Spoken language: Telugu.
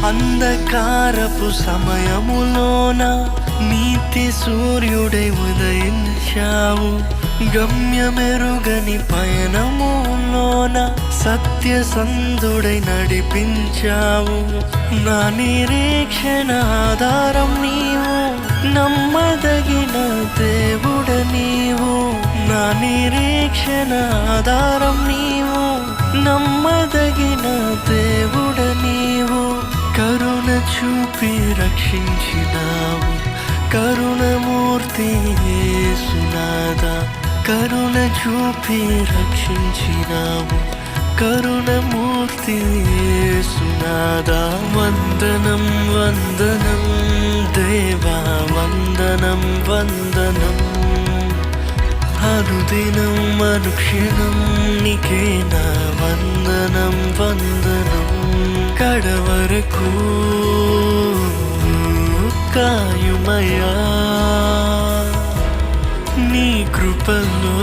అంధకారపు సమయములోన నీతి సూర్యుడై ఉదయించావు. గమ్యమెరుగని పయనములోన సత్యసంధుడై నడిపించావు. నా నిరీక్షణ ఆధారం నీవు, నమ్మదగిన దేవుడ నీవు. నా నిరీక్షణ ఆధారం నీవు, నమ్మదగిన దేవుడ నీవు. కరుణ చూపి రక్షించినావు, కరుణమూర్తి యేసునాథా. కరుణ చూపి రక్షించినావు, కరుణమూర్తి యేసునాథా. వందనం వందనం దేవా, వందనం వందనం. అనుదినం అనుక్షణం నీకే నా వందనం వందనం. కడవరకు కాయుమయా, నీ కృపలో